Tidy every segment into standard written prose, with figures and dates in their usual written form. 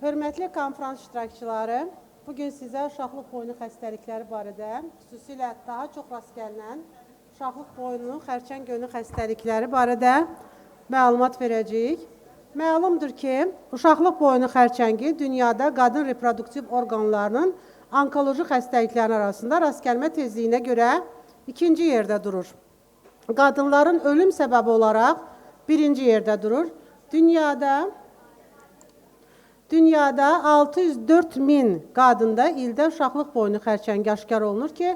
Hörmətli konferans iştirakçıları, bugün sizə uşaqlıq boynu xəstəlikləri barədə, xüsusilə daha çox rast gəlinən uşaqlıq boynu, xərçəng gönü xəstəlikləri barədə məlumat verəcəyik. Məlumdur ki, uşaqlıq boynu xərçəngi dünyada qadın reproduktiv orqanlarının onkoloji xəstəliklərin arasında rast gəlmə tezliyinə görə ikinci yerdə durur. Qadınların ölüm səbəbi olaraq birinci yerdə durur. Dünyada 604 min qadında ildə uşaqlıq boynu xərçəngi aşkar olunur ki,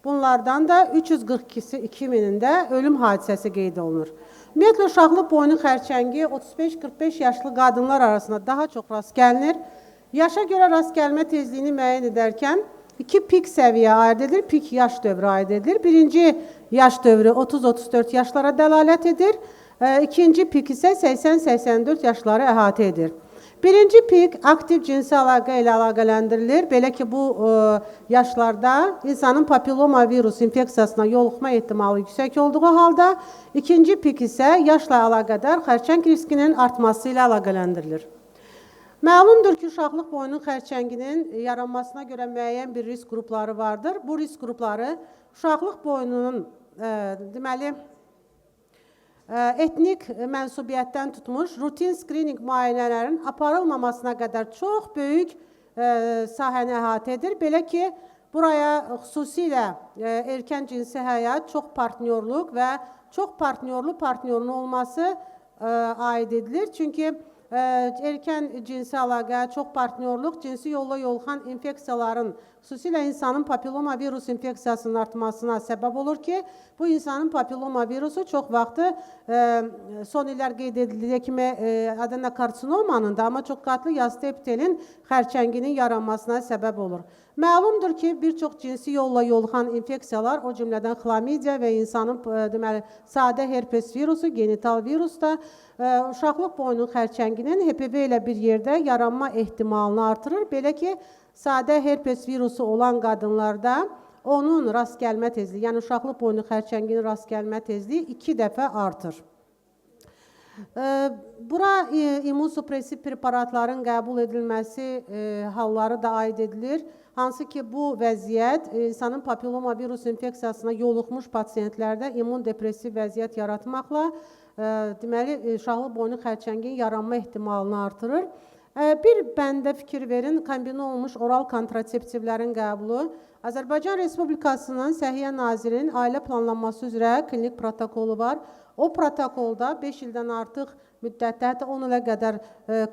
bunlardan da 342 minində ölüm hadisəsi qeyd olunur. Ümumiyyətlə, uşaqlıq boynu xərçəngi 35-45 yaşlı qadınlar arasında daha çox rast gəlinir. Yaşa görə rast gəlmə tezliyini müəyyən edərkən iki pik səviyyə aid edilir, pik yaş dövrü aid edilir. Birinci yaş dövrü 30-34 yaşlara dəlalət edir, ikinci pik isə 80-84 yaşları əhatə edir. Birinci pik aktiv cinsi əlaqə ilə əlaqələndirilir. Belə ki, bu yaşlarda insanın papilloma virus infeksiyasına yoluxma ehtimalı yüksək olduğu halda, ikinci pik isə yaşla əlaqədar xərçəng riskinin artması ilə əlaqələndirilir. Məlumdur ki, uşaqlıq boynu xərçənginin yaranmasına görə müəyyən bir risk qrupları vardır. Bu risk qrupları uşaqlıq boynunun etnik mənsubiyyətdən tutmuş rutin skrining müayinələrin aparılmamasına qədər çox böyük sahəni əhatə edir. Belə ki, buraya xüsusilə erkən cinsi həyat, çox partnyorluq və çox partnyorlu partnyorun olması aid edilir. Çünki erkən cinsi əlaqə, çox partnyorluq, cinsi yolla yoluxan infeksiyaların, xüsusilə insanın papilloma virus infeksiyasının artmasına səbəb olur ki, bu insanın papilloma virusu çox vaxtı son illər qeyd edildiyi kimi adenokarsinomanın da, amma çox qatlı yastı epitelin xərçənginin yaranmasına səbəb olur. Məlumdur ki, bir çox cinsi yolla yoluxan infeksiyalar, o cümlədən xlamidiya və insanın sadə herpes virusu, genital virus da uşaqlıq boynu xərçənginin HPV ilə bir yerdə yaranma ehtimalını artırır. Belə ki, sadə herpes virusu olan qadınlarda onun rast gəlmə tezliyi, yəni uşaqlıq boynu xərçənginin rast gəlmə tezliyi 2 dəfə artır. Bura immunosupressiv preparatların qəbul edilməsi halları da aid edilir. Hansı ki, bu vəziyyət insanın papilloma virus infeksiyasına yoluxmuş pasiyentlərdə immundepressiv vəziyyət yaratmaqla deməli, uşaqlıq boynu xərçəngin yaranma ehtimalını artırır. Bir bəndə fikir verin, kombinə olunmuş oral kontraseptivlərin qəbulu Azərbaycan Respublikasının Səhiyyə Nazirinin ailə planlanması üzrə klinik protokolu var. O protokolda 5 ildən artıq müddətdə, hətta 10 ilə qədər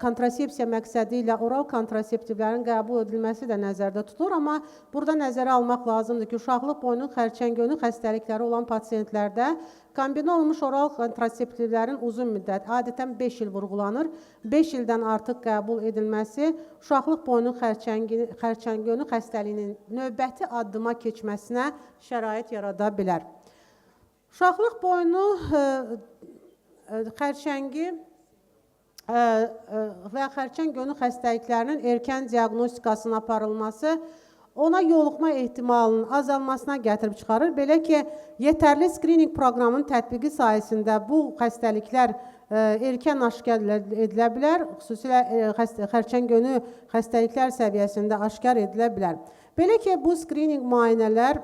kontrasepsiya məqsədi ilə oral kontraseptivlərin qəbul edilməsi də nəzərdə tutulur. Amma burada nəzərə almaq lazımdır ki, uşaqlıq boynu xərçəng gönü xəstəlikləri olan pasiyentlərdə kombinə olunmuş oral kontraseptivlərin uzun müddət, adətən 5 il vurğulanır, 5 ildən artıq qəbul edilməsi uşaqlıq boynu xərçəng gönü xəstəliyinin növbəti addıma keçməsinə şərait yarada bilər. Uşaqlıq boynu xərçəngi və xərçəng gönü xəstəliklərinin erkən diaqnostikasının aparılması ona yoluxma ehtimalının azalmasına gətirib çıxarır. Belə ki, yetərli skrining proqramının tətbiqi sayəsində bu xəstəliklər erkən aşkar edilə bilər, xüsusilə xərçəng gönü xəstəliklər səviyyəsində aşkar edilə bilər. Belə ki, bu skrining müayinələr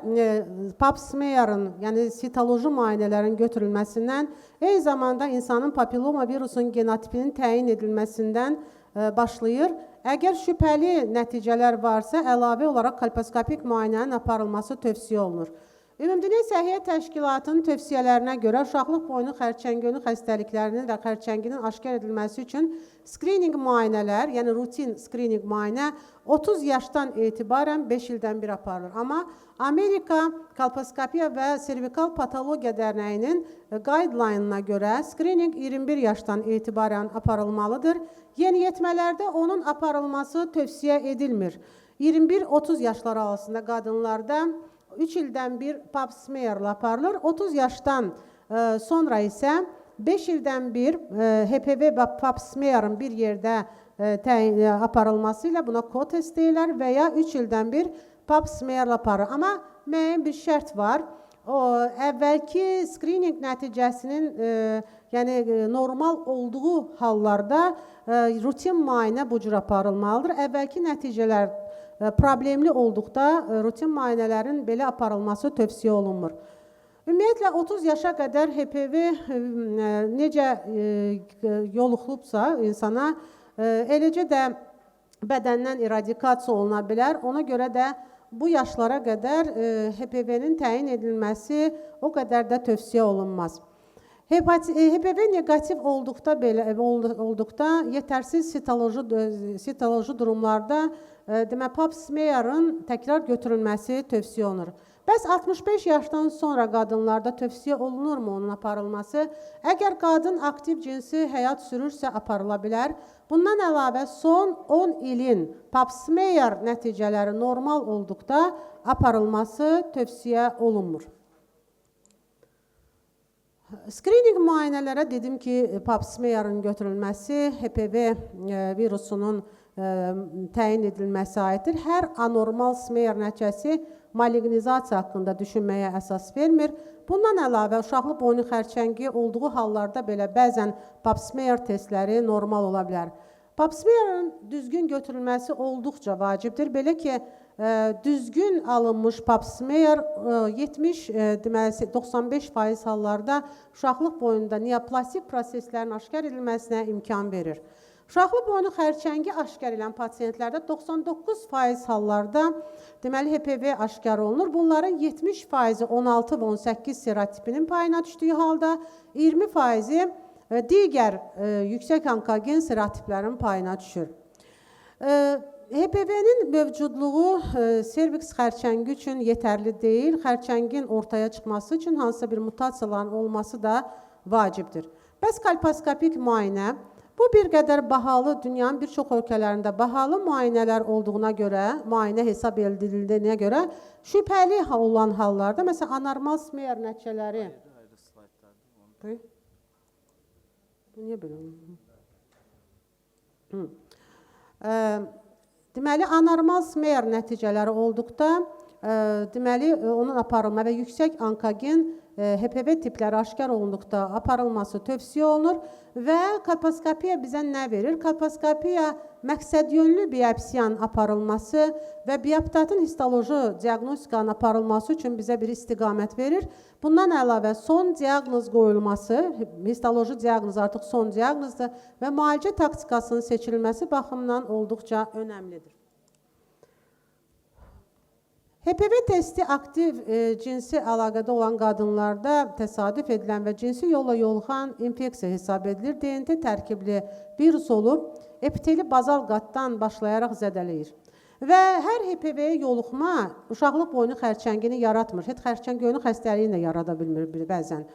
pap smearın, yəni sitoloji müayinələrin götürülməsindən, eyni zamanda insanın papilloma virusun genotipinin təyin edilməsindən başlayır. Əgər şübhəli nəticələr varsa, əlavə olaraq kolposkopik müayinənin aparılması tövsiyə olunur. Ümumdünya Səhiyyə Təşkilatının tövsiyələrinə görə uşaqlıq boynu xərçəng gönü xəstəliklərinin və xərçənginin aşkar edilməsi üçün skrining müayinələr, yəni rutin skrining müayinə 30 yaşdan etibarən 5 ildən bir aparılır. Amma Amerika Kolposkopiya və Servikal Patologiya Dərnəyinin guideline-ına görə skrining 21 yaşdan etibarən aparılmalıdır. Yeniyetmələrdə onun aparılması tövsiyə edilmir. 21-30 yaşlar arasında qadınlarda 3 ildən bir pap smearla aparılır. 30 yaşdan sonra isə 5 ildən bir HPV və pap smearın bir yerdə aparılması ilə buna co-test deyilər və ya 3 ildən bir pap smearla aparılır. Amma müəyyən bir şərt var. o əvvəlki skrining nəticəsinin yəni normal olduğu hallarda rutin müayinə bu cür aparılmalıdır. Əvvəlki nəticələr problemli olduqda rutin müayinələrin belə aparılması tövsiyə olunmur. Ümumiyyətlə 30 yaşa qədər HPV necə yoluxulubsa insana, eləcə də bədəndən eradikasiya oluna bilər. Ona görə də bu yaşlara qədər HPV-nin təyin edilməsi o qədər də tövsiyə olunmaz. HPV negativ olduqda yetərsiz sitoloji durumlarda pap smearın təkrar götürülməsi tövsiyə olunur. Bəs 65 yaşdan sonra qadınlarda tövsiyə olunurmu onun aparılması? Əgər qadın aktiv cinsi həyat sürürsə aparıla bilər. Bundan əlavə son 10 ilin pap smear nəticələri normal olduqda aparılması tövsiyə olunmur. Skrining müayinələrə dedim ki, pap smearın götürülməsi HPV virusunun təyin edilməsi aiddir. Hər anormal smear nəticəsi malignizasiya haqqında düşünməyə əsas vermir. Bundan əlavə, uşaqlı boynu xərçəngi olduğu hallarda belə bəzən pap smear testləri normal ola bilər. Pap smearın düzgün götürülməsi olduqca vacibdir. Belə ki, düzgün alınmış pap smear 95% hallarda uşaqlıq boyunda neoplastik proseslərin aşkar edilməsinə imkan verir. Uşaqlı boynu xərçəngi aşkar edən pasientlərdə 99% hallarda deməli HPV aşkar olunur. Bunların 70%-i 16 və 18 serotipinin payına düşdüyü halda 20%-i digər yüksək onkogen serotiplərin payına düşür. HPV-nin mövcudluğu serviks xərçəngi üçün yetərli deyil. Xərçəngin ortaya çıxması üçün hansısa bir mutasiyaların olması da vacibdir. Bəs kolposkopik müayinə bu bir qədər bahalı, dünyanın bir çox ölkələrində bahalı müayinələr olduğuna görə, müayinə hesab edildiyinə görə şübhəli olan hallarda, məsələn, anormal smear nəticələri. Bu niyə belə oldu? Deməli, anormal smear nəticələri olduqda, deməli, onun aparılma və yüksək onkogen HPV tipləri aşkar olunduqda aparılması tövsiyə olunur və kolposkopiya bizə nə verir? Kolposkopiya məqsədyönlü biopsiyanın aparılması və bioptatın histoloji diaqnostikanın aparılması üçün bizə bir istiqamət verir. Bundan əlavə son diaqnoz qoyulması, histoloji diaqnoz artıq son diaqnozdur və müalicə taktikasının seçilməsi baxımından olduqca önəmlidir. HPV testi aktiv cinsi əlaqədə olan qadınlarda təsadüf edilən və cinsi yolla yoluxan infeksiya hesab edilir. DNT tərkibli virus olub, epiteli bazal qatdan başlayaraq zədələyir. Və hər HPV-yə yoluxma uşaqlıq boynu xərçəngini yaratmır. Heç xərçəng boynu xəstəliyini də yarada bilmir bəzən.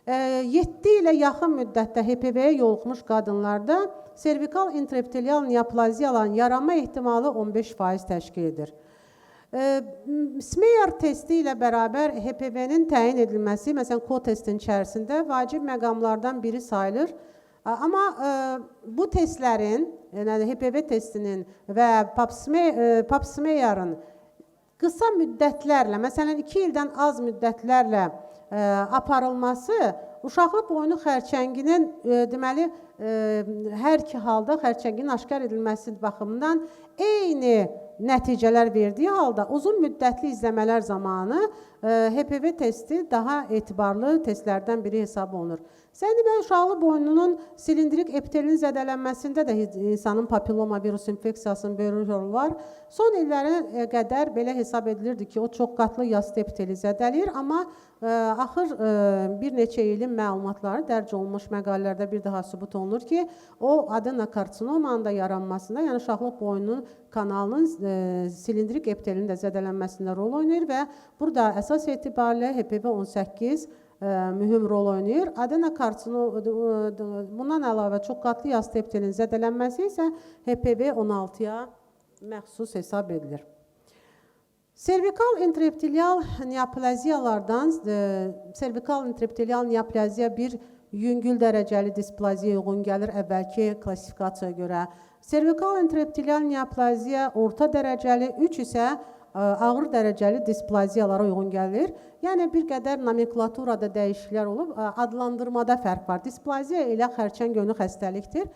7 ilə yaxın müddətdə HPV-yə yoluxmuş qadınlarda servikal intraepitelial neoplaziyaların yaranma ehtimalı 15% təşkil edir. Smear testi ilə bərabər HPV-nin təyin edilməsi, məsələn, CO testin içərisində vacib məqamlardan biri sayılır. Amma bu testlərin, yəni HPV testinin və pap smearın qısa müddətlərlə, məsələn, 2 ildən az müddətlərlə aparılması uşaqlıq boynu xərçənginin deməli hər iki halda xərçənginin aşkar edilməsi baxımından eyni nəticələr verdiyi halda uzun müddətli izləmələr zamanı HPV testi daha etibarlı testlərdən biri hesab olunur. Sən uşaqlı boynunun silindrik epitelinin zədələnməsində də insanın papilloma virus infeksiyasının böyük rolu var. Son illərə qədər belə hesab edilirdi ki, o çox qatlı yastı epiteli zədələyir, amma axır bir neçə ilin məlumatları dərc olunmuş məqalələrdə bir daha sübut olunur ki, o adenokartsinomanın da yaranmasında, yəni uşaqlıq boynunun kanalının silindrik epitelinin də zədələnməsində rol oynayır və burada əsas etibarilə HPV-18 mühüm rol oynayır. Bundan əlavə çox qatlı yastı epitelinin zədələnməsi isə HPV-16-ya məxsus hesab edilir. Servikal intraepitelial neoplaziyalardan servikal intraepitelial neoplaziya bir yüngül dərəcəli displaziyaya uyğun gəlir əvvəlki klassifikasiyaya görə. Servikal intraepitelial neoplaziya orta dərəcəli, 3 isə ağır dərəcəli displaziyalara uyğun gəlir. Yəni bir qədər nomenklaturada dəyişikliklər olub, adlandırmada fərq var. Displaziya elə xərçəng yönlü xəstəlikdir.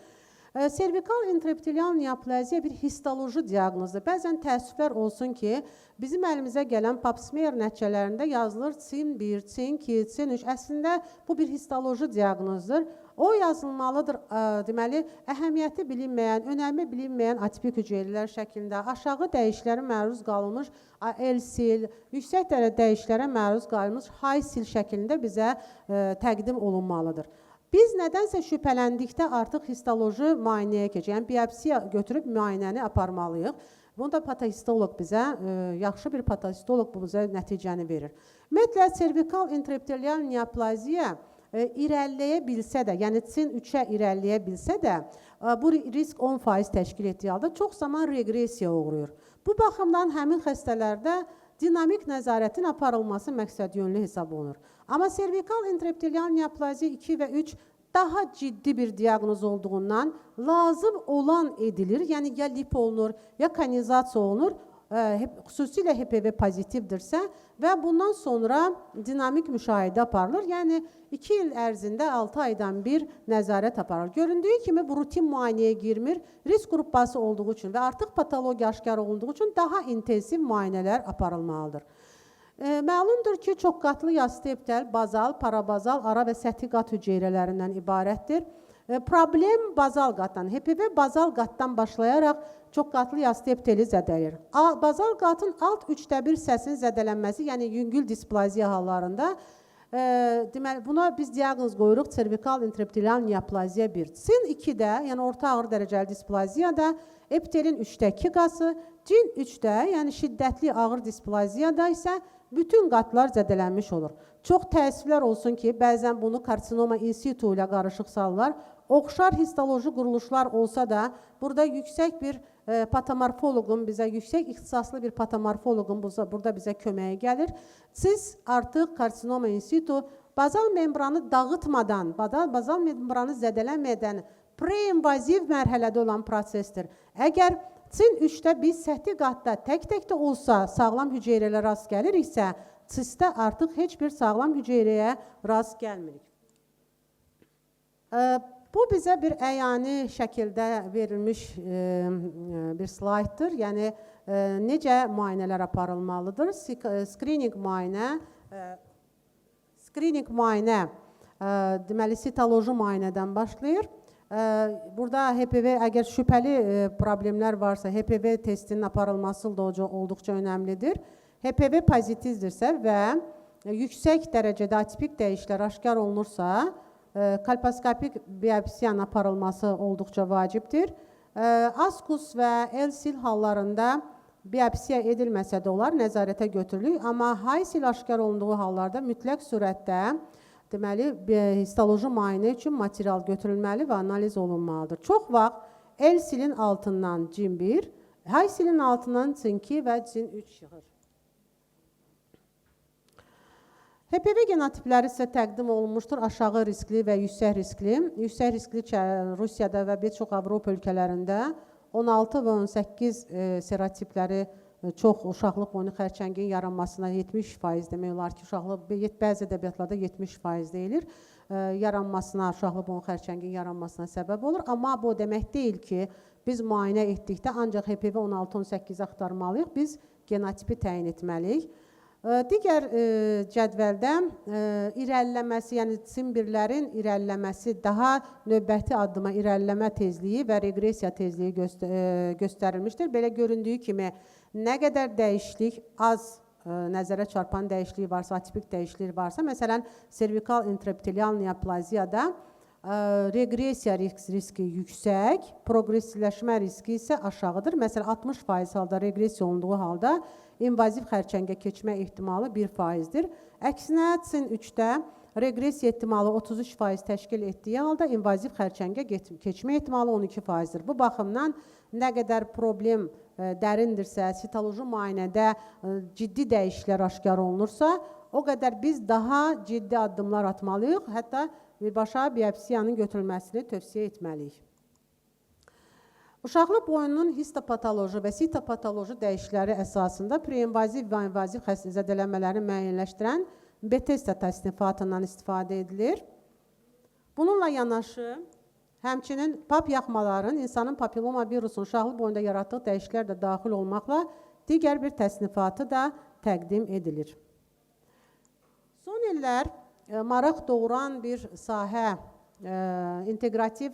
Servikal intraepitelial neoplaziya bir histoloji diaqnozdur. Bəzən təəssüflər olsun ki, bizim əlimizə gələn pap smear nəticələrində yazılır CIN1, CIN2, CIN3. Əslində bu bir histoloji diaqnozdur. O yazılmalıdır, deməli, əhəmiyyəti bilinməyən, önəmi bilinməyən atipik hüceyrələr şəklində, aşağı dəyişiklərə məruz qalmış L-sil, yüksək dərəcədə dəyişiklərə məruz qalmış high-sil şəklində bizə təqdim olunmalıdır. Biz nədənsə şübhələndikdə artıq histoloji müayinəyə keçək, yəni biopsiya götürüb müayinəni aparmalıyıq. Bunda patahistoloq bizə, yaxşı bir patahistoloq bu bizə nəticəni verir. Ümumiyyətlə, servikal intraepitelial neoplaziya irəliləyə bilsə də, yəni CIN3-ə irəliləyə bilsə də, bu risk 10% təşkil etdiyi halda çox zaman reqresiya uğrayır. Bu baxımdan həmin xəstələrdə dinamik nəzarətin aparılması məqsədyönlü hesab olunur. Amma servikal intraepitelial neoplaziya 2 və 3 daha ciddi bir diaqnoz olduğundan lazım olan edilir, yəni ya lip olunur, ya konizasiya olunur, xüsusilə HPV pozitivdirsə və bundan sonra dinamik müşahidə aparılır. Yəni 2 il ərzində 6 aydan bir nəzarət aparılır. Göründüyü kimi bu rutin müayinəyə girmir, risk qrupbası olduğu üçün və artıq patologiya aşkar olunduğu üçün daha intensiv müayinələr aparılmalıdır. Məlumdur ki, çox qatlı yastı epitel, bazal, parabazal, ara və səthi qat hüceyrələrindən ibarətdir. Problem bazal qatdan, HPV bazal qatdan başlayaraq çox qatlı yastı epiteli zədələyir. Bazal qatın alt 1/3 hissəsinin zədələnməsi, yəni yüngül displaziya hallarında, deməli, buna biz diaqnoz qoyuruq servikal intraepitelial neoplaziya 1. CIN2-də, yəni orta ağır dərəcəli displaziyada epitelin 3/2 qası, CIN3-də, yəni şiddətli ağır displaziyada isə bütün qatlar zədələnmiş olur. Çox təəssüflər olsun ki, bəzən bunu karsinoma in situ ilə qarışıq salırlar. Oxşar histoloji quruluşlar olsa da, burada yüksək bir patomorfoloqun, bizə yüksək ixtisaslı bir patomorfoloqun burada bizə köməyə gəlir. Siz artıq karsinoma in situ bazal membranı dağıtmadan, bazal membranı zədələnmədən preinvaziv mərhələdə olan prosesdir. Əgər CIN3-də biz səthi qatda tək-tək də olsa sağlam hüceyrələrə rast gəliriksə, CIS-də artıq heç bir sağlam hüceyrəyə rast gəlmirik. Bu bizə bir əyani şəkildə verilmiş bir slayddır. Yəni, necə müayinələr aparılmalıdır? Screening müayinə, deməli, sitoloji müayinədən başlayır. Burada HPV, əgər şübhəli problemlər varsa, HPV testinin aparılması da olduqca önəmlidir. HPV pozitivdirsə və yüksək dərəcədə atipik dəyişikliklər aşkar olunursa, kolposkopik biopsiyanın aparılması olduqca vacibdir. Askus və L-sil hallarında biopsiya edilməsə də olar, nəzarətə götürülür. Amma high-sil aşkar olunduğu hallarda mütləq surətdə deməli, histoloji müayinə üçün material götürülməli və analiz olunmalıdır. Çox vaxt L-silin altından CIN1, high-silin altından CIN2 və CIN3 çıxır. HPV genotipləri isə təqdim olunmuşdur aşağı riskli və yüksək riskli. Yüksək riskli Rusiyada və bir çox Avropa ölkələrində 16 və 18 serotipləri çox uşaqlıq boynu xərçəngin yaranmasına 70% demək olar ki, bəzi ədəbiyyatlarda 70% deyilir, yaranmasına, uşaqlıq boynu xərçəngin yaranmasına səbəb olur. Amma bu demək deyil ki, biz müayinə etdikdə ancaq HPV 16-18 axtarmalıyıq, biz genotipi təyin etməliyik. Digər cədvəldə irəliləməsi, yəni CIN1-lərin irəliləməsi, daha növbəti addıma irəliləmə tezliyi və reqresiya tezliyi göstərilmişdir. Belə göründüyü kimi, nə qədər dəyişiklik, az nəzərə çarpan dəyişiklik varsa, atipik dəyişiklik varsa, məsələn, servikal intraepitelial neoplaziyada reqresiya riski yüksək, progressivləşmə riski isə aşağıdır. Məsələn, 60% halda reqresiya olunduğu halda invaziv xərçəngə keçmə ehtimalı 1%-dir. Əksinə, CIN3-də reqresiya ehtimalı 33% təşkil etdiyi halda invaziv xərçəngə keçmə ehtimalı 12%-dir. Bu baxımdan nə qədər problem dərindirsə, sitoloji müayinədə ciddi dəyişikliklər aşkar olunursa, o qədər biz daha ciddi addımlar atmalıyıq, hətta birbaşa biopsiyanın götürülməsini tövsiyə etməliyik. Uşaqlıq boyunun histopatoloji və sitopatoloji dəyişiklikləri əsasında preinvaziv və invaziv zədələnmələrini müəyyənləşdirən B-test təsnifatından istifadə edilir. Bununla yanaşı, həmçinin pap yaxmaların insanın papilloma virusunun uşaqlıq boyunda yaratdığı dəyişikliklər də daxil olmaqla digər bir təsnifatı da təqdim edilir. Son illər maraq doğuran bir sahə, integrativ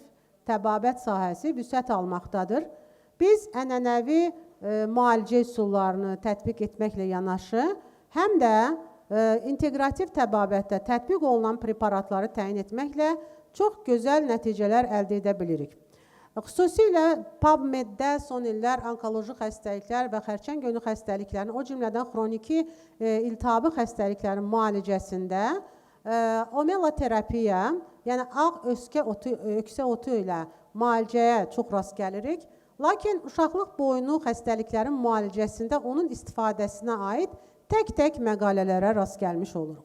təbabət sahəsi vüsət almaqdadır. Biz ənənəvi müalicə üsullarını tətbiq etməklə yanaşı, həm də integrativ təbabətdə tətbiq olunan preparatları təyin etməklə çox gözəl nəticələr əldə edə bilirik. Xüsusilə PubMed-də son illər onkoloji xəstəliklər və xərçəng önü xəstəliklərin, o cümlədən xroniki iltihabi xəstəliklərin müalicəsində omeloterapiya, yəni ağ öksə otu ilə müalicəyə çox rast gəlirik. Lakin uşaqlıq boyunu xəstəliklərin müalicəsində onun istifadəsinə aid tək-tək məqalələrə rast gəlmiş oluruq.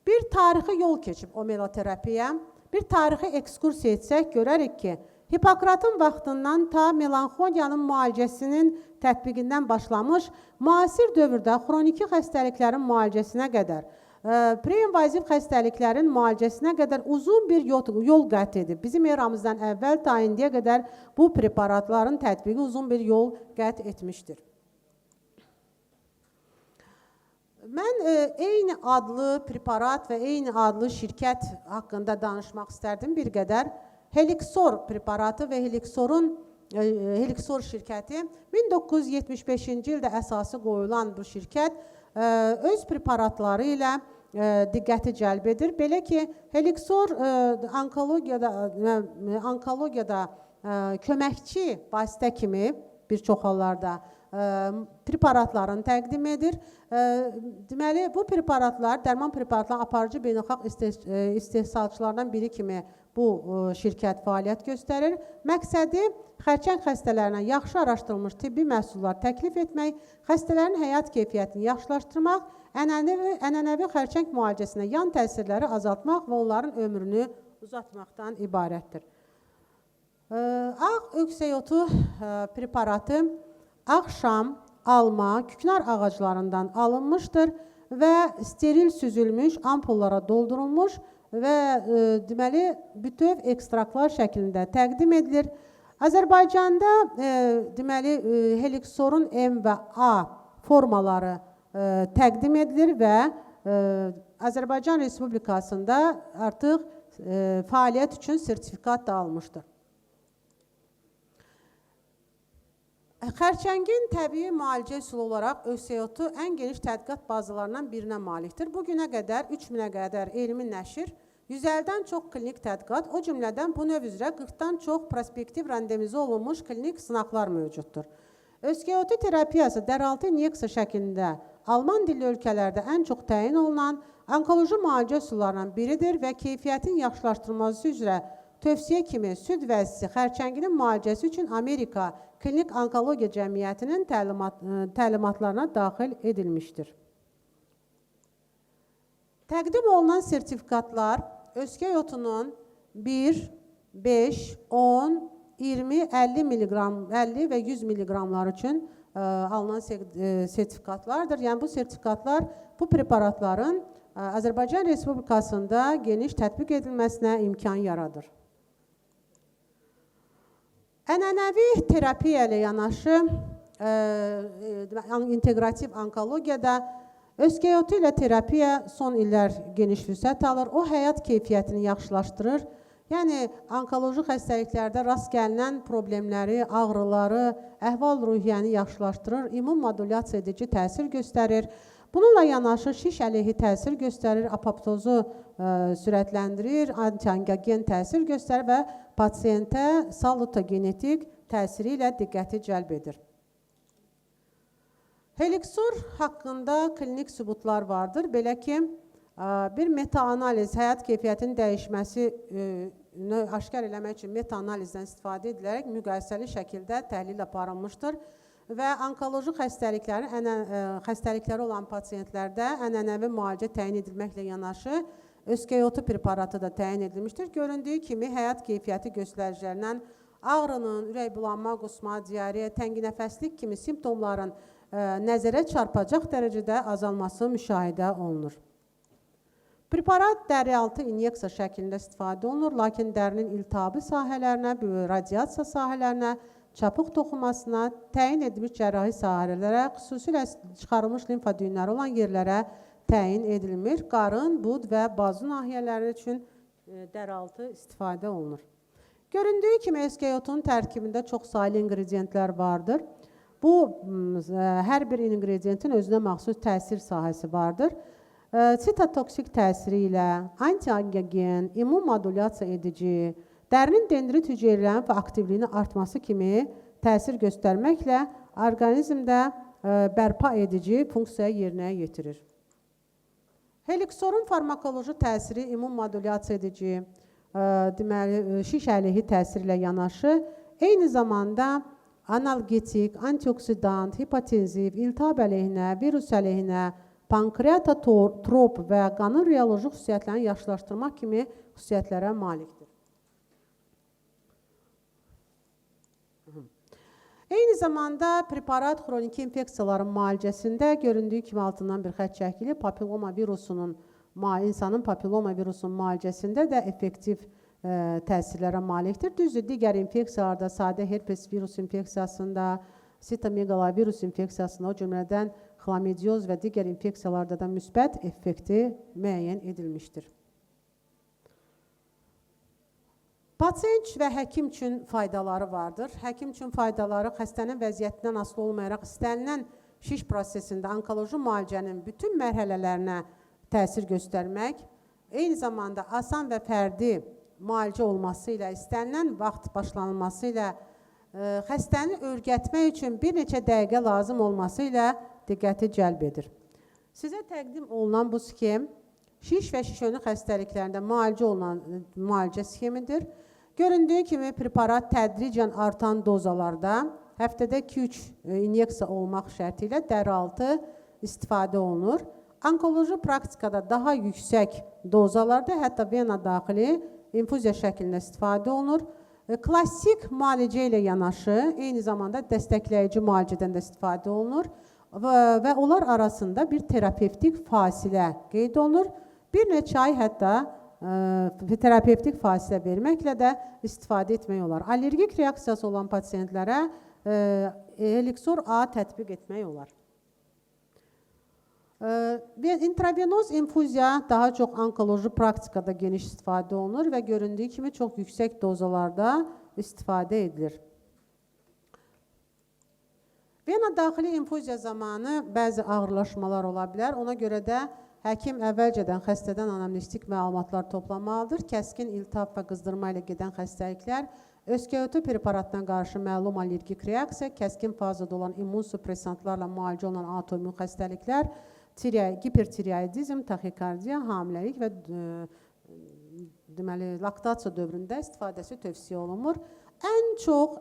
Bir tarixi yol keçib omeloterapiya, bir tarixi ekskursiya etsək görərik ki, Hipokratın vaxtından ta melanxoliyanın müalicəsinin tətbiqindən başlamış, müasir dövrdə xroniki xəstəliklərin müalicəsinə qədər, preinvaziv xəstəliklərin müalicəsinə qədər uzun bir yol qət edib. Bizim eramızdan əvvəl ta indiyə qədər bu preparatların tətbiqi uzun bir yol qət etmişdir. Mən eyni adlı preparat və eyni adlı şirkət haqqında danışmaq istərdim bir qədər. Helixor preparatı və Helixor şirkəti 1975-ci ildə əsası qoyulan bu şirkət öz preparatları ilə diqqəti cəlb edir. Belə ki, Helixor onkologiyada köməkçi vasitə kimi bir çox hallarda preparatlarını təqdim edir. Deməli, bu preparatlar, dərman preparatların aparıcı beynəlxalq istehsalçılardan biri kimi bu şirkət fəaliyyət göstərir. Məqsədi xərçəng xəstələrinə yaxşı araşdırılmış tibbi məhsullar təklif etmək, xəstələrin həyat keyfiyyətini yaxşılaşdırmaq, ənənəvi xərçəng müalicəsinə yan təsirləri azaltmaq və onların ömrünü uzatmaqdan ibarətdir. Ağ öksəyotu preparatı ağşam, alma, küknar ağaclarından alınmışdır və steril süzülmüş ampullara doldurulmuş və deməli, bütöv ekstraktlar şəklində təqdim edilir. Azərbaycanda deməli, Helixorun M və A formaları təqdim edilir və Azərbaycan Respublikasında artıq fəaliyyət üçün sertifikat da almışdır. Xərçəngin təbii müalicə üsulu olaraq öksəyotu ən geniş tədqiqat bazalarından birinə malikdir. Bugünə qədər 3000-ə qədər elmi nəşr, 150-dən çox klinik tədqiqat, o cümlədən bu növ üzrə 40-dan çox prospektiv randomize olunmuş klinik sınaqlar mövcuddur. Öksəyotu terapiyası dəraltı inyeksiya şəklində Alman dilli ölkələrdə ən çox təyin olunan onkoloji müalicə üsullarından biridir və keyfiyyətin yaxşılaşdırılması üzrə tövsiyə kimi süd vəzisi xərçənginin müalicəsi üçün Amerika Klinik Onkologiya Cəmiyyətinin təlimatlarına daxil edilmişdir. Təqdim olunan sertifikatlar öksəyotunun 1, 5, 10, 20, 50 və 100 milliqramlar üçün alınan sertifikatlardır. Yəni bu sertifikatlar bu preparatların Azərbaycan Respublikasında geniş tətbiq edilməsinə imkan yaradır. Ənənəvi terapiya ilə yanaşı integrativ onkologiyada öksəyotu ilə terapiya son illər geniş vüsət alır. O, həyat keyfiyyətini yaxşılaşdırır. Yəni, onkoloji xəstəliklərdə rast gəlinən problemləri, ağrıları, əhval-ruhiyyəni yaxşılaşdırır, immun modulyasiya edici təsir göstərir. Bununla yanaşı şiş əleyhi təsir göstərir, apoptozu sürətləndirir, anti-onkogen təsir göstərir və pasiyentə salutogenetik təsiri ilə diqqəti cəlb edir. Helixor haqqında klinik sübutlar vardır. Belə ki, bir meta-analiz, həyat keyfiyyətinin dəyişməsini aşkar eləmək üçün meta-analizdən istifadə edilərək müqayisəli şəkildə təhlil aparılmışdır və onkoloji xəstəlikləri olan pasiyentlərdə ənənəvi müalicə təyin edilməklə yanaşı öksəyotu preparatı da təyin edilmişdir. Göründüyü kimi həyat keyfiyyəti göstəricilərindən ağrının, ürək bulanma, qusma, diareya, tənginəfəslik kimi simptomların nəzərə çarpacaq dərəcədə azalması müşahidə olunur. Preparat dərialtı inyeksiya şəklində istifadə olunur, lakin dərinin iltihabı sahələrinə, radiasiya sahələrinə, çapıq toxunmasına, təyin edilmiş cərrahi sahələrə, xüsusilə çıxarılmış limfa düyünləri olan yerlərə təyin edilmir. Qarın, bud və bazu nahiyələri üçün dərialtı istifadə olunur. Göründüyü kimi SGO2-nun tərkibində çox saylı ingrediyentlər vardır. Bu, hər bir ingrediyentin özünə məxsus təsir sahəsi vardır. Sitotoksik təsiri ilə antiangigen, immun modulyasiya edici, dərinin dendrit hüceyrələrinin və aktivliyinin artması kimi təsir göstərməklə orqanizmdə bərpa edici funksiyaya yerinə yetirir. Helixorun farmakoloji təsiri immun modulyasiya edici, şiş əleyhi təsiri ilə yanaşı, eyni zamanda analgetik, antioksidant, hipotenziv, iltihab əleyhinə, virus əleyhinə, pankreatotrop və qanın reoloji xüsusiyyətlərini yaxşılaşdırmaq kimi xüsusiyyətlərə malikdir. Eyni zamanda preparat xroniki infeksiyaların müalicəsində göründüyü kimi altından bir xətt çəkili papilloma virusunun, insanın papilloma virusunun müalicəsində də effektiv təsirlərə malikdir. Düzdür, digər infeksiyalarda, sadə herpes virus infeksiyasında, sitomegalovirus infeksiyasında, o cümlədən xlamidioz və digər infeksiyalarda da müsbət effekti müəyyən edilmişdir. Pasient və həkim üçün faydaları vardır. Həkim üçün faydaları xəstənin vəziyyətindən asılı olmayaraq istənilən şiş prosesində onkoloji müalicənin bütün mərhələlərinə təsir göstərmək, eyni zamanda asan və fərdi müalicə olması ilə, istənilən vaxt başlanılması ilə, xəstəni örgətmək üçün bir neçə dəqiqə lazım olması ilə diqqəti cəlb edir. Sizə təqdim olunan bu skem şiş və şiş önü xəstəliklərində müalicə olunan müalicə skemidir. Göründüyü kimi preparat tədricən artan dozalarda həftədə 2-3 inyeksiya olmaq şərti ilə dərialtı istifadə olunur. Onkoloji praktikada daha yüksək dozalarda, hətta vena daxili infuziya şəklində istifadə olunur. Klassik müalicə ilə yanaşı, eyni zamanda dəstəkləyici müalicədən də istifadə olunur və onlar arasında bir terapevtik fasilə qeyd olunur. Bir neçə ay hətta terapevtik fasilə verməklə də istifadə etmək olar. Allergik reaksiyası olan pasientlərə Helixor A tətbiq etmək olar. İntravenoz infuziya daha çox onkoloji praktikada geniş istifadə olunur və göründüyü kimi çox yüksək dozalarda istifadə edilir. Vena daxili infuziya zamanı bəzi ağırlaşmalar ola bilər. Ona görə də həkim əvvəlcədən xəstədən anamnestik məlumatlar toplamalıdır. Kəskin iltihab və qızdırma ilə gedən xəstəliklər, SGO2 preparatına qarşı məlum allergik reaksiya, kəskin fazada olan immun suppressantlarla müalicə olunan autoimmun xəstəliklər, hipertireoidizm, taxikardiya, hamiləlik və laktasiya dövründə istifadəsi tövsiyə olunmur. Ən çox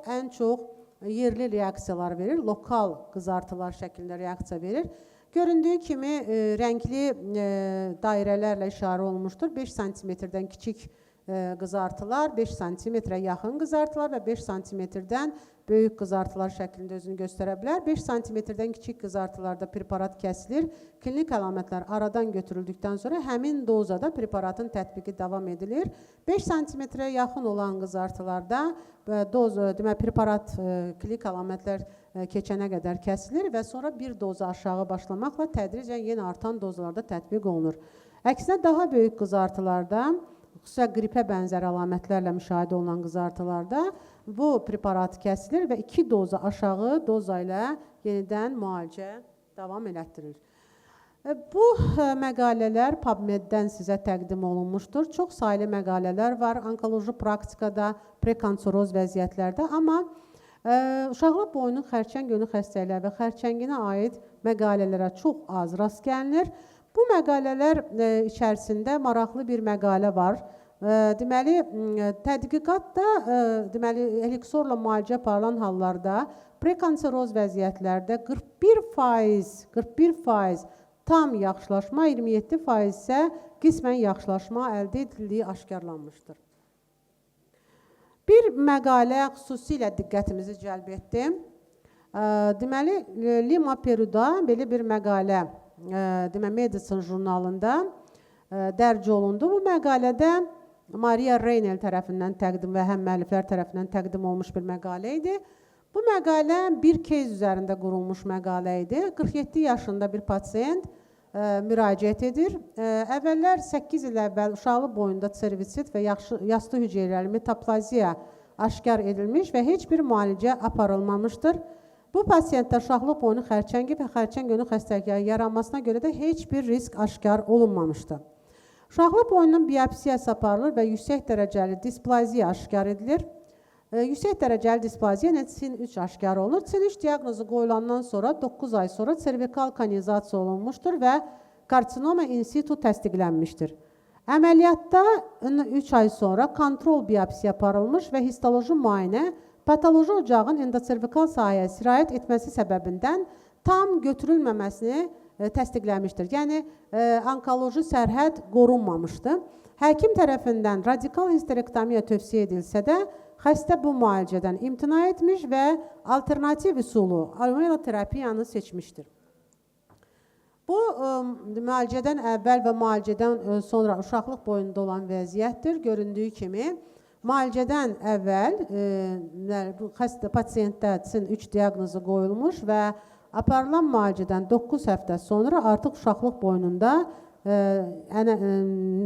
yerli reaksiyalar verir, lokal qızartılar şəklində reaksiya verir. Göründüyü kimi rəngli dairələrlə işarə olunmuşdur. 5 cm-dən kiçik qızartılar, 5 cm-ə yaxın qızartılar və 5 cm-dən böyük qızartılar şəklində özünü göstərə bilər. 5 cm-dən kiçik qızartılarda preparat kəsilir. Klinik əlamətlər aradan götürüldükdən sonra həmin dozada preparatın tətbiqi davam edilir. 5 cm-ə yaxın olan qızartılarda preparat klinik əlamətlər keçənə qədər kəsilir və sonra bir doza aşağı başlamaqla tədricən yenə artan dozalarda tətbiq olunur. Əksinə daha böyük qızartılarda, xüsusilə qripə bənzər əlamətlərlə müşahidə olunan qızartılarda bu preparat kəsilir və 2 doza aşağı doza ilə yenidən müalicə davam elətdirilir. Bu məqalələr PubMed-dən sizə təqdim olunmuşdur. Çox saylı məqalələr var onkoloji praktikada, prekanseroz vəziyyətlərdə, amma uşaqlar boyunun xərçəng önü xəstəlikləri və xərçənginə aid məqalələrə çox az rast gəlinir. Bu məqalələr içərisində maraqlı bir məqalə var. Deməli, tədqiqatda Helixorla müalicə aparılan hallarda prekanseroz vəziyyətlərdə 41% tam yaxşılaşma, 27% isə qismən yaxşılaşma əldə edildiyi aşkarlanmışdır. Bir məqalə xüsusilə diqqətimizi cəlb etdi. Deməli, Lima Peru'da belə bir məqalə Medicine jurnalında dərc olundu. Bu məqalədə Maria Reynel tərəfindən təqdim və həm müəlliflər tərəfindən təqdim olmuş bir məqalə idi. Bu məqalə bir case üzərində qurulmuş məqalə idi. 47 yaşında bir pasiyent müraciət edir. Əvvəllər 8 il əvvəl uşaqlı boyunda servisit və yastı hüceyrəli metaplaziya aşkar edilmiş və heç bir müalicə aparılmamışdır. Bu pasiyentdə uşaqlıq boynu xərçəngi və xərçəng yönü xəstəlikləri yaranmasına görə də heç bir risk aşkar olunmamışdır. Uşaqlıq boynunun biyopsiyası aparılır və yüksək dərəcəli displaziya aşkar edilir. Yüksək dərəcəli displaziya CIN 3 aşkar olunur. CIN 3 diaqnozu qoyulandan sonra 9 ay sonra servikal kanizasiya olunmuşdur və karsinoma in situ təsdiqlənmişdir. Əməliyyatda 3 ay sonra kontrol biyopsiya aparılmış və histoloji müayinə patoloji ocağın endoservikal sahəyə sirayət etməsi səbəbindən tam götürülməməsini təsdiqləmişdir. Yəni, onkoloji sərhəd qorunmamışdır. Həkim tərəfindən radikal histerektomiya tövsiyə edilsə də, xəstə bu müalicədən imtina etmiş və alternativ üsulu, hormonoterapiyanı seçmişdir. Bu, müalicədən əvvəl və müalicədən sonra uşaqlıq boyunda olan vəziyyətdir. Göründüyü kimi, müalicədən əvvəl pasiyentdə CIN 3 diaqnozu qoyulmuş və aparılan müalicədən 9 həftə sonra artıq uşaqlıq boynunda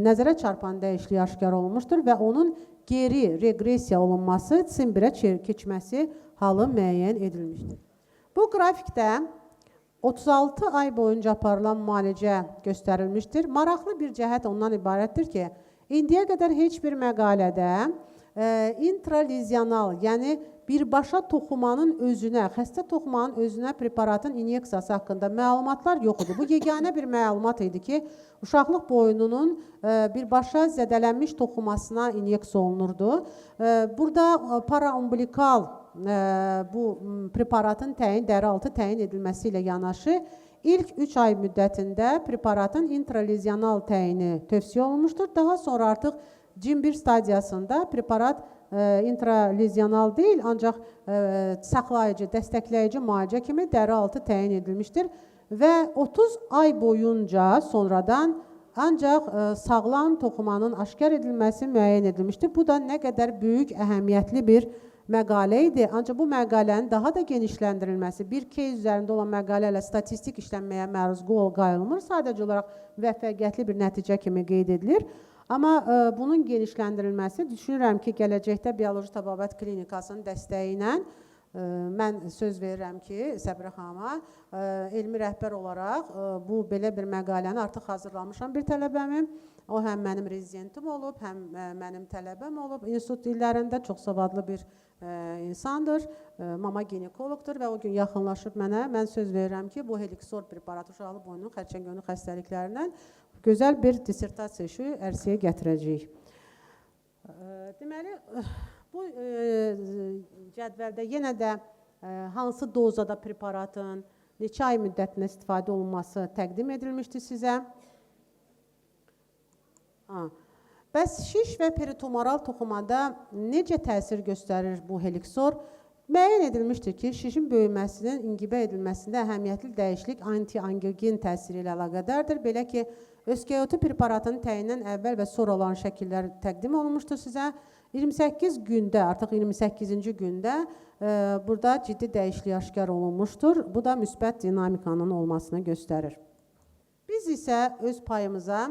nəzərə çarpan dəyişiklik aşkar olunmuşdur və onun geri reqresiya olunması, CIN 1-ə keçməsi halı müəyyən edilmişdir. Bu qrafikdə 36 ay boyunca aparılan müalicə göstərilmişdir. Maraqlı bir cəhət ondan ibarətdir ki, indiyə qədər heç bir məqalədə intralizional, yəni birbaşa toxumanın özünə, xəstə toxumanın özünə preparatın inyeksiyası haqqında məlumatlar yox idi. Bu yeganə bir məlumat idi ki, uşaqlıq boynunun birbaşa zədələnmiş toxumasına inyeksiya olunurdu. Burada paraumbilikal bu preparatın dəri altı təyin edilməsi ilə yanaşı, ilk 3 ay müddətində preparatın intralizional təyini tövsiyə olunmuşdur. Daha sonra artıq CIN 1 stadiyasında preparat intralizional deyil, ancaq saxlayıcı, dəstəkləyici müalicə kimi dəri altı təyin edilmişdir və 30 ay boyunca sonradan ancaq sağlam toxumanın aşkar edilməsi müəyyən edilmişdir. Bu da nə qədər böyük, əhəmiyyətli bir məqalə idi. Ancaq bu məqalənin daha da genişləndirilməsi, bir case üzərində olan məqalə ilə statistik işlənməyə məruz qayılmır. Sadəcə olaraq müvəffəqiyyətli bir nəticə kimi qeyd edilir. Amma bunun genişləndirilməsi, düşünürəm ki, gələcəkdə bioloji təbabət klinikasının dəstəyi ilə mən söz verirəm ki, Səbirə xanıma, elmi rəhbər olaraq bu belə bir məqaləni artıq hazırlamışam bir tələbəmi. O həm mənim rezidentim olub, həm mənim tələbəm olub. İnstitut illərində çox savadlı bir insandır, mama ginekoloqdur və o gün yaxınlaşıb mənə. Mən söz verirəm ki, bu Helixor preparat uşaqlı boynunun xərçəng yönü xəstəliklərindən gözəl bir dissertasiya işi ərsəyə gətirəcəyik. Deməli, bu cədvəldə yenə də hansı dozada preparatın neçə ay müddətində istifadə olunması təqdim edilmişdir sizə. Bəs şiş və peritumoral toxumada necə təsir göstərir bu Helixor? Müəyyən edilmişdir ki, şişin böyüməsinin ingibə edilməsində əhəmiyyətli dəyişiklik anti-angiogen təsiri ilə əlaqədardır. Belə ki, öskəyotu preparatının təyindən əvvəl və sonra olan şəkillər təqdim olunmuşdur sizə. 28 gündə, artıq 28-ci gündə burada ciddi dəyişiklik aşkar olunmuşdur. Bu da müsbət dinamikanın olmasını göstərir. Biz isə öz payımıza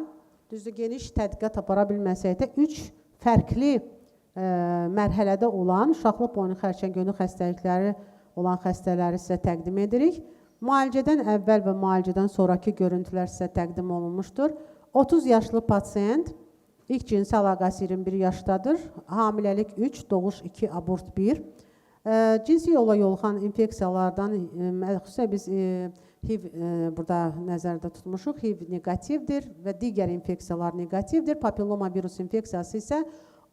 düzdür, geniş tədqiqat apara bilməsək də 3 fərqli mərhələdə olan uşaqlıq boynu xərçəng yönü xəstəlikləri olan xəstələri sizə təqdim edirik. Müalicədən əvvəl və müalicədən sonraki görüntülər sizə təqdim olunmuşdur. 30 yaşlı pasiyent, ilk cinsi əlaqəsi 21 yaşdadır, hamiləlik 3, doğuş 2, abort 1. Cinsi yolla yoluxan infeksiyalardan, xüsusən biz HIV burada nəzərdə tutmuşuq, HIV negativdir və digər infeksiyalar negativdir. Papilloma virus infeksiyası isə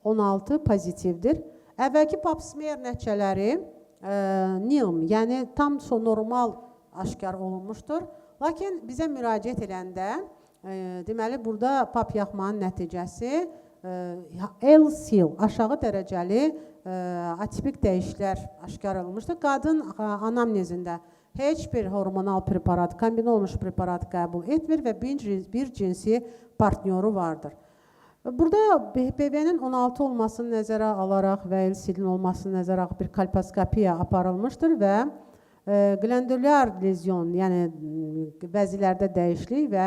16 pozitivdir. Əvvəlki pap smear nəticələri NILM, yəni tam normal aşkar olunmuşdur. Lakin bizə müraciət edəndə, deməli, burada pap yaxmanın nəticəsi L-sil aşağı dərəcəli atipik dəyişikliklər aşkar olunmuşdur. Qadın anamnezində heç bir hormonal preparat, kombinə olmuş preparat qəbul etmir və bir cinsi partnyoru vardır. Burada HPV-nin 16 olmasını nəzərə alaraq və L-silin olmasını nəzərə alaraq bir kolposkopiya aparılmışdır və glandulyar lezyon, yəni vəzilərdə dəyişiklik və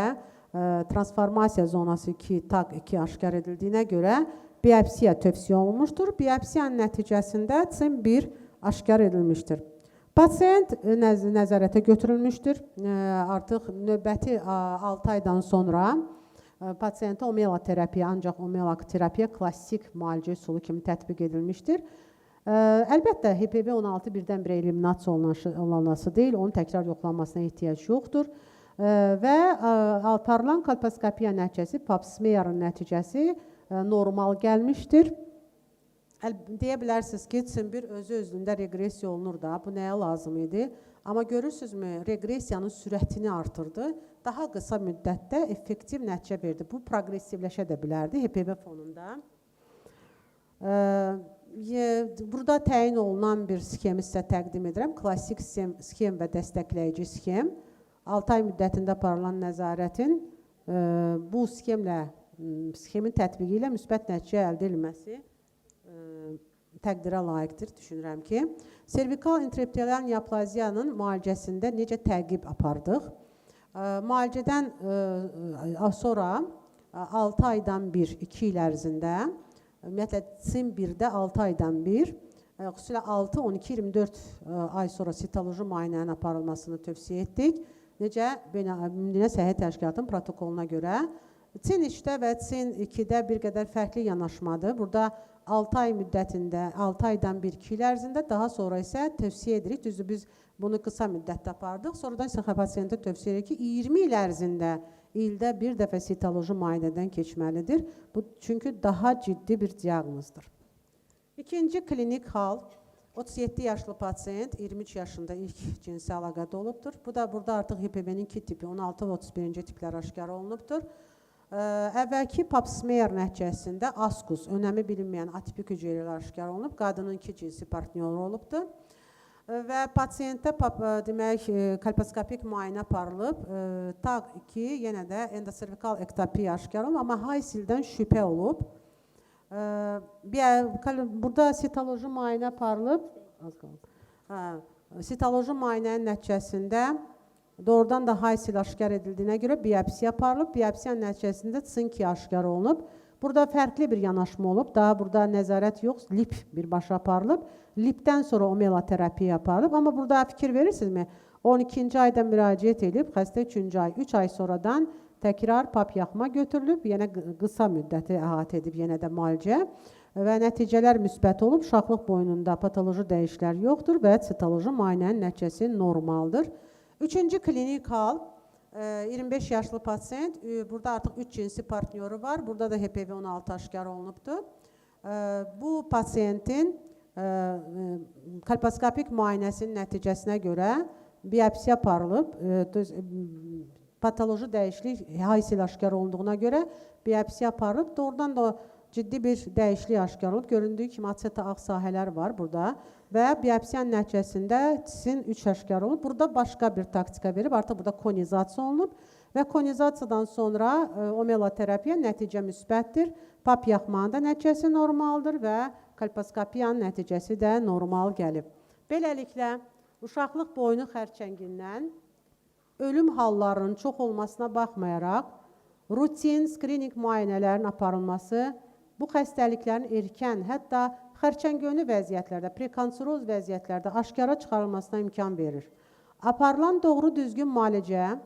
transformasiya zonası 2 aşkar edildiyinə görə biopsiya tövsiyə olunmuşdur. Biopsiyanın nəticəsində CIM1 aşkar edilmişdir. Pasiyent nəzarətə götürülmüşdür. Artıq növbəti 6 aydan sonra pasiyentə omeloterapiya, ancaq omeloterapiya klassik müalicə üsulu kimi tətbiq edilmişdir. Əlbəttə, HPV-16 birdən-birə eliminasiya olunması deyil, onun təkrar yoxlanmasına ehtiyac yoxdur. Və aparılan kolposkopiya nəticəsi, pap smearın nəticəsi normal gəlmişdir. Deyə bilərsiniz ki, CIM1 özü-özlüyündə regresiya olunur da, bu nəyə lazım idi? Amma görürsünüzmü, regresiyanın sürətini artırdı, daha qısa müddətdə effektiv nəticə verdi. Bu progressivləşə də bilərdi HPV fonunda. Burada təyin olunan bir sxemi sizə təqdim edirəm. Klassik sxem və dəstəkləyici sxem. 6 ay müddətində aparılan nəzarətin bu sxemin tətbiqi ilə müsbət nəticə əldə edilməsi təqdirə layiqdir, düşünürəm ki. Servikal intraepitelial neoplaziyanın müalicəsində necə təqib apardıq? Müalicədən sonra 6 aydan 2 il ərzində, ümumiyyətlə CIM1-də 6 aydan 1, xüsusilə 6, 12, 24 ay sonra sitoloji müayinənin aparılmasını tövsiyə etdik. Necə? Ümumdünya Səhiyyə Təşkilatının protokoluna görə CIN3-də və CIN2-də bir qədər fərqli yanaşmadır. Burada 6 ay müddətində, 6 aydan 1-2 il ərzində, daha sonra isə tövsiyə edirik. Düzdür, biz bunu qısa müddətdə apardıq. Sonradan isə pasiyentə tövsiyə edirik ki, 20 il ərzində ildə bir dəfə sitoloji müayinədən keçməlidir. Bu, çünki daha ciddi bir diaqnozdur. İkinci klinik hal, 37 yaşlı pasiyent 23 yaşında ilk cinsi əlaqədə olubdur. Bu da burada artıq HPV-nin 2 tipi, 16 və 31-ci tiplər aşkar olunubdur. Əvvəlki pap smear nəticəsində askus, önəmi bilinməyən atipik hüceyrələr aşkar olunub, qadının 2 cinsi partnyoru olubdur. Və pasiyentdə demək, kolposkopik müayinə aparılıb, TAG2 yenə də endoservikal ektopiya aşkar olunub, amma HISIL-dən şübhə olub. Burada sitoloji müayinə aparılıb, sitoloji müayinənin nəticəsində doğrudan da HISIL aşkar edildiyinə görə biopsiya aparılıb, biopsiyanın nəticəsində CIN2 aşkar olunub. Burada fərqli bir yanaşma olub, daha burada nəzarət yox, lip birbaşa aparılıb, lipdən sonra omeloterapiya aparılıb, amma burada fikir verirsinizmi? 12-ci ayda müraciət edib, xəstə 3-cü ay, 3 ay sonradan təkrar pap yaxma götürülüb, yenə qısa müddəti əhatə edib, yenə də müalicə və nəticələr müsbət olub, uşaqlıq boynunda patoloji dəyişikliklər yoxdur və sitoloji müayinənin nəticəsi normaldır. Üçüncü klinik hal, 25 yaşlı pasiyent, burada artıq 3 cinsi partnyoru var, burada da HPV-16 aşkar olunubdur. Bu pasiyentin kolposkopik müayinəsinin nəticəsinə görə biopsiya aparılıb, patoloji dəyişiklik HISIL aşkar olunduğuna görə biopsiya aparılıb, doğrudan da ciddi bir dəyişiklik aşkar olub. Göründüyü kimi atseta ağ sahələr var burada və biopsiyanın nəticəsində CIN3 aşkar olub. Burada başqa bir taktika verib, artıq burada konizasiya olunub və konizasiyadan sonra omeloterapiya nəticə müsbətdir. Pap yaxmanın da nəticəsi normaldır və kolposkopiyanın nəticəsi də normal gəlib. Beləliklə, uşaqlıq boynu xərçəngindən ölüm hallarının çox olmasına baxmayaraq, rutin skrining müayinələrin aparılması bu xəstəliklərin erkən, hətta xərçəngönü vəziyyətlərdə, prekanseroz vəziyyətlərdə aşkara çıxarılmasına imkan verir. Aparılan doğru düzgün müalicə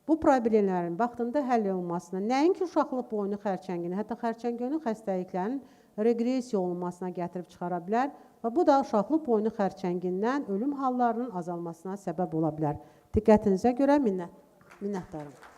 bu problemlərin vaxtında həll olunmasına, nəinki uşaqlıq boynu xərçəngini, hətta xərçəngönü xəstəliklərinin regresiya olunmasına gətirib çıxara bilər və bu da uşaqlıq boynu xərçəngindən ölüm hallarının azalmasına səbəb ola bilər. Diqqətinizə görə minnətdarım.